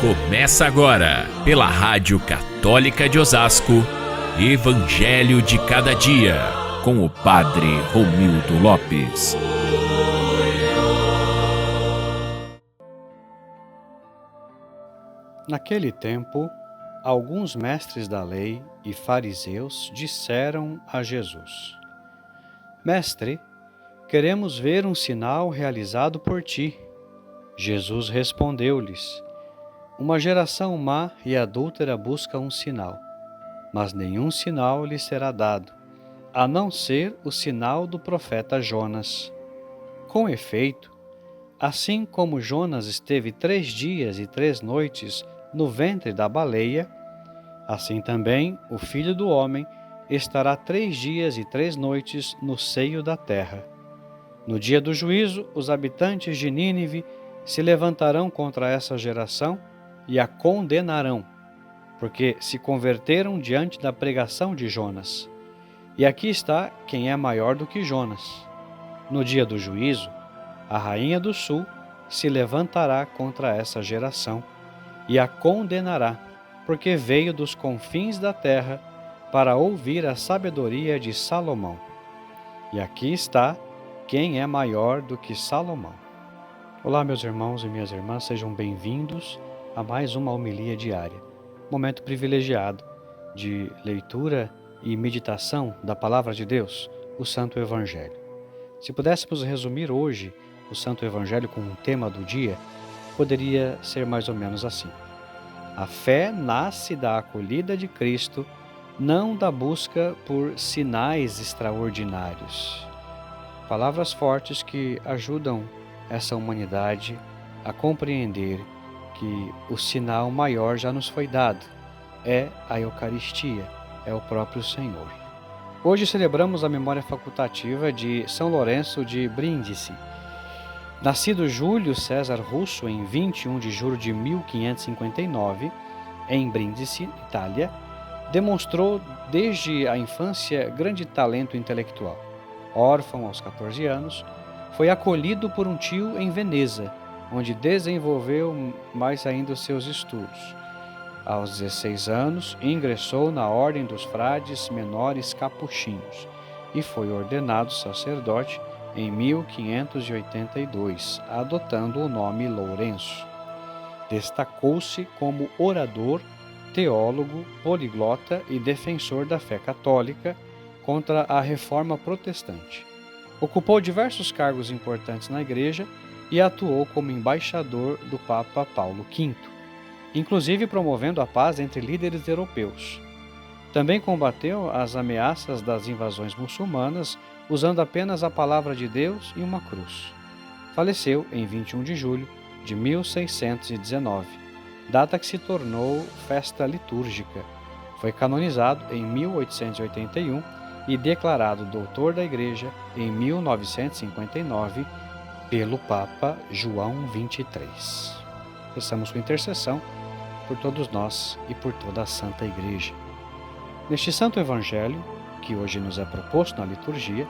Começa agora, pela Rádio Católica de Osasco, Evangelho de Cada Dia, com o Padre Romildo Lopes. Naquele tempo, alguns mestres da lei e fariseus disseram a Jesus: Mestre, queremos ver um sinal realizado por ti. Jesus respondeu-lhes: Uma geração má e adúltera busca um sinal, mas nenhum sinal lhe será dado, a não ser o sinal do profeta Jonas. Com efeito, assim como Jonas esteve 3 dias e 3 noites no ventre da baleia, assim também o Filho do Homem estará 3 dias e 3 noites no seio da terra. No dia do juízo, os habitantes de Nínive se levantarão contra essa geração e a condenarão, porque se converteram diante da pregação de Jonas. E aqui está quem é maior do que Jonas. No dia do juízo, a rainha do sul se levantará contra essa geração e a condenará, porque veio dos confins da terra para ouvir a sabedoria de Salomão. E aqui está quem é maior do que Salomão. Olá, meus irmãos e minhas irmãs, sejam bem-vindos a mais uma homilia diária. Momento privilegiado de leitura e meditação da Palavra de Deus, o Santo Evangelho. Se pudéssemos resumir hoje o Santo Evangelho com um tema do dia, poderia ser mais ou menos assim: a fé nasce da acolhida de Cristo, não da busca por sinais extraordinários. Palavras fortes que ajudam essa humanidade a compreender que o sinal maior já nos foi dado, é a Eucaristia, é o próprio Senhor. Hoje celebramos a memória facultativa de São Lourenço de Brindisi. Nascido Júlio César Russo em 21 de julho de 1559, em Brindisi, Itália, demonstrou desde a infância grande talento intelectual. Órfão aos 14 anos, foi acolhido por um tio em Veneza, onde desenvolveu mais ainda os seus estudos. Aos 16 anos, ingressou na Ordem dos Frades Menores Capuchinhos e foi ordenado sacerdote em 1582, adotando o nome Lourenço. Destacou-se como orador, teólogo, poliglota e defensor da fé católica contra a Reforma Protestante. Ocupou diversos cargos importantes na Igreja e atuou como embaixador do Papa Paulo V, inclusive promovendo a paz entre líderes europeus. Também combateu as ameaças das invasões muçulmanas, usando apenas a palavra de Deus e uma cruz. Faleceu em 21 de julho de 1619, data que se tornou festa litúrgica. Foi canonizado em 1881 e declarado doutor da Igreja em 1959 pelo Papa João XXIII. Peçamos sua intercessão por todos nós e por toda a Santa Igreja. Neste Santo Evangelho, que hoje nos é proposto na liturgia,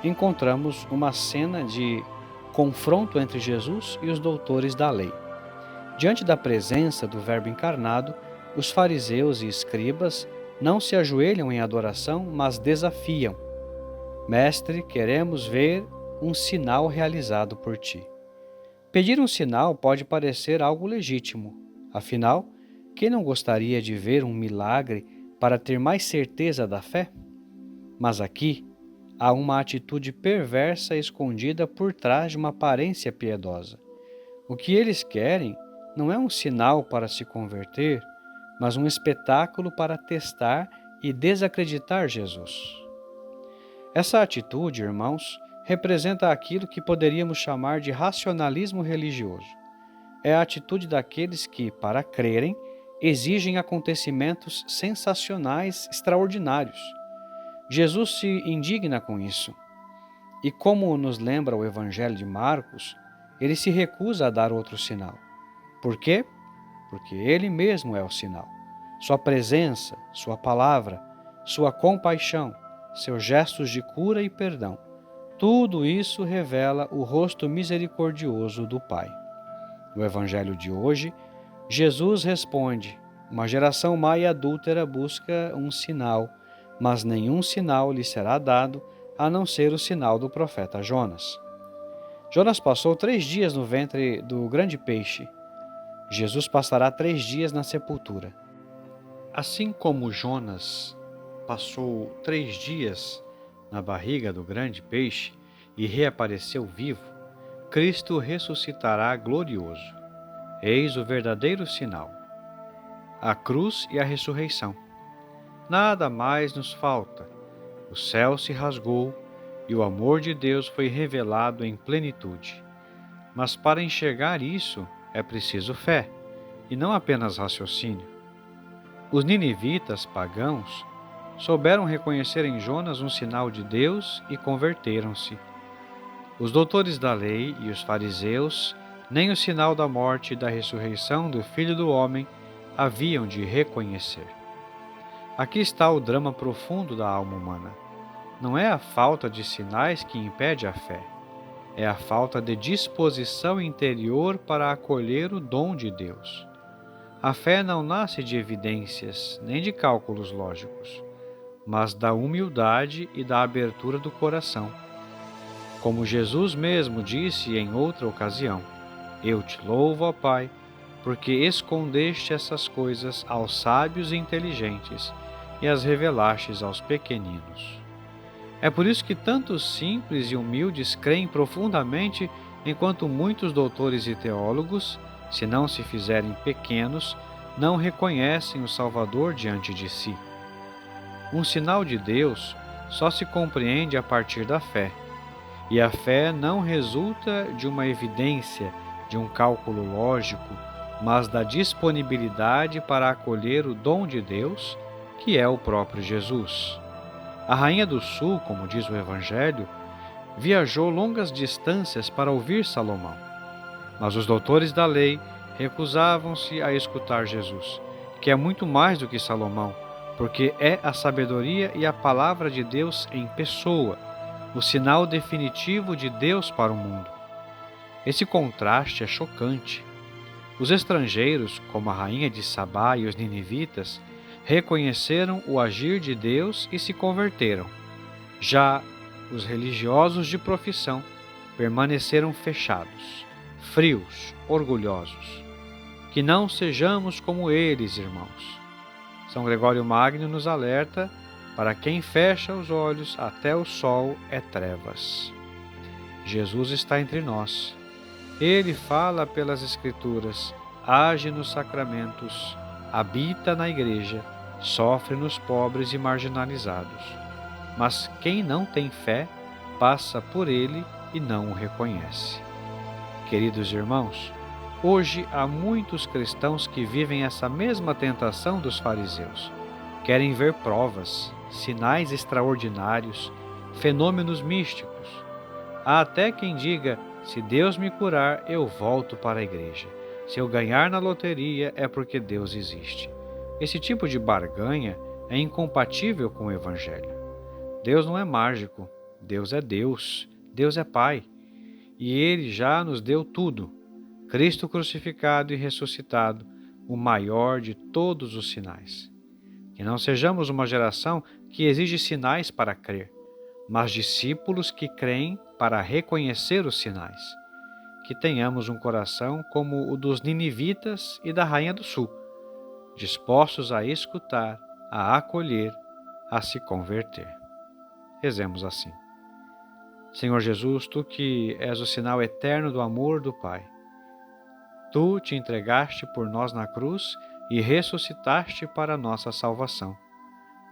encontramos uma cena de confronto entre Jesus e os doutores da lei. Diante da presença do Verbo encarnado, os fariseus e escribas não se ajoelham em adoração, mas desafiam: Mestre, queremos ver um sinal realizado por ti. Pedir um sinal pode parecer algo legítimo. Afinal, quem não gostaria de ver um milagre para ter mais certeza da fé? Mas aqui há uma atitude perversa escondida por trás de uma aparência piedosa. O que eles querem não é um sinal para se converter, mas um espetáculo para testar e desacreditar Jesus. Essa atitude, irmãos, representa aquilo que poderíamos chamar de racionalismo religioso. É a atitude daqueles que, para crerem, exigem acontecimentos sensacionais, extraordinários. Jesus se indigna com isso. E como nos lembra o Evangelho de Marcos, ele se recusa a dar outro sinal. Por quê? Porque ele mesmo é o sinal. Sua presença, sua palavra, sua compaixão, seus gestos de cura e perdão, tudo isso revela o rosto misericordioso do Pai. No Evangelho de hoje, Jesus responde: uma geração má e adúltera busca um sinal, mas nenhum sinal lhe será dado, a não ser o sinal do profeta Jonas. Jonas passou 3 dias no ventre do grande peixe. Jesus passará 3 dias na sepultura. Assim como Jonas passou 3 dias na barriga do grande peixe e reapareceu vivo, Cristo ressuscitará glorioso. Eis o verdadeiro sinal: a cruz e a ressurreição. Nada mais nos falta. O céu se rasgou e o amor de Deus foi revelado em plenitude. Mas para enxergar isso é preciso fé, e não apenas raciocínio. Os ninivitas pagãos souberam reconhecer em Jonas um sinal de Deus e converteram-se. Os doutores da lei e os fariseus nem o sinal da morte e da ressurreição do Filho do Homem haviam de reconhecer. Aqui está o drama profundo da alma humana. Não é a falta de sinais que impede a fé, é a falta de disposição interior para acolher o dom de Deus. A fé não nasce de evidências, nem de cálculos lógicos, mas da humildade e da abertura do coração. Como Jesus mesmo disse em outra ocasião: eu te louvo, ó Pai, porque escondeste essas coisas aos sábios e inteligentes e as revelastes aos pequeninos. É por isso que tantos simples e humildes creem profundamente, enquanto muitos doutores e teólogos, se não se fizerem pequenos, não reconhecem o Salvador diante de si. Um sinal de Deus só se compreende a partir da fé, e a fé não resulta de uma evidência, de um cálculo lógico, mas da disponibilidade para acolher o dom de Deus, que é o próprio Jesus. A Rainha do Sul, como diz o Evangelho, viajou longas distâncias para ouvir Salomão, mas os doutores da lei recusavam-se a escutar Jesus, que é muito mais do que Salomão, porque é a sabedoria e a palavra de Deus em pessoa, o sinal definitivo de Deus para o mundo. Esse contraste é chocante. Os estrangeiros, como a rainha de Sabá e os ninivitas, reconheceram o agir de Deus e se converteram. Já os religiosos de profissão permaneceram fechados, frios, orgulhosos. Que não sejamos como eles, irmãos. São Gregório Magno nos alerta: para quem fecha os olhos, até o sol é trevas. Jesus está entre nós. Ele fala pelas Escrituras, age nos sacramentos, habita na igreja, sofre nos pobres e marginalizados. Mas quem não tem fé, passa por ele e não o reconhece. Queridos irmãos, hoje há muitos cristãos que vivem essa mesma tentação dos fariseus. Querem ver provas, sinais extraordinários, fenômenos místicos. Há até quem diga: se Deus me curar, eu volto para a igreja. Se eu ganhar na loteria, é porque Deus existe. Esse tipo de barganha é incompatível com o Evangelho. Deus não é mágico, Deus é Deus, Deus é Pai. E Ele já nos deu tudo. Cristo crucificado e ressuscitado, o maior de todos os sinais. Que não sejamos uma geração que exige sinais para crer, mas discípulos que creem para reconhecer os sinais. Que tenhamos um coração como o dos ninivitas e da Rainha do Sul, dispostos a escutar, a acolher, a se converter. Rezemos assim. Senhor Jesus, Tu que és o sinal eterno do amor do Pai, Tu te entregaste por nós na cruz e ressuscitaste para a nossa salvação.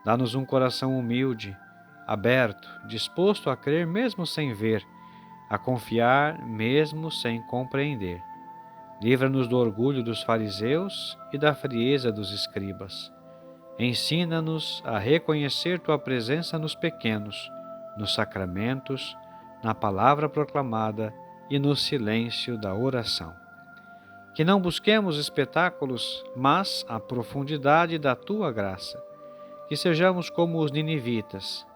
Dá-nos um coração humilde, aberto, disposto a crer mesmo sem ver, a confiar mesmo sem compreender. Livra-nos do orgulho dos fariseus e da frieza dos escribas. Ensina-nos a reconhecer Tua presença nos pequenos, nos sacramentos, na palavra proclamada e no silêncio da oração. Que não busquemos espetáculos, mas a profundidade da Tua graça. Que sejamos como os ninivitas,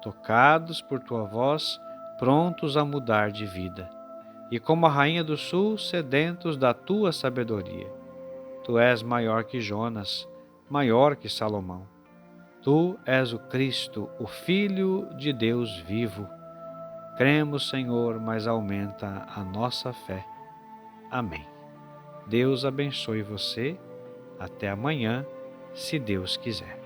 tocados por Tua voz, prontos a mudar de vida. E como a Rainha do Sul, sedentos da Tua sabedoria. Tu és maior que Jonas, maior que Salomão. Tu és o Cristo, o Filho de Deus vivo. Cremos, Senhor, mas aumenta a nossa fé. Amém. Deus abençoe você. Até amanhã, se Deus quiser.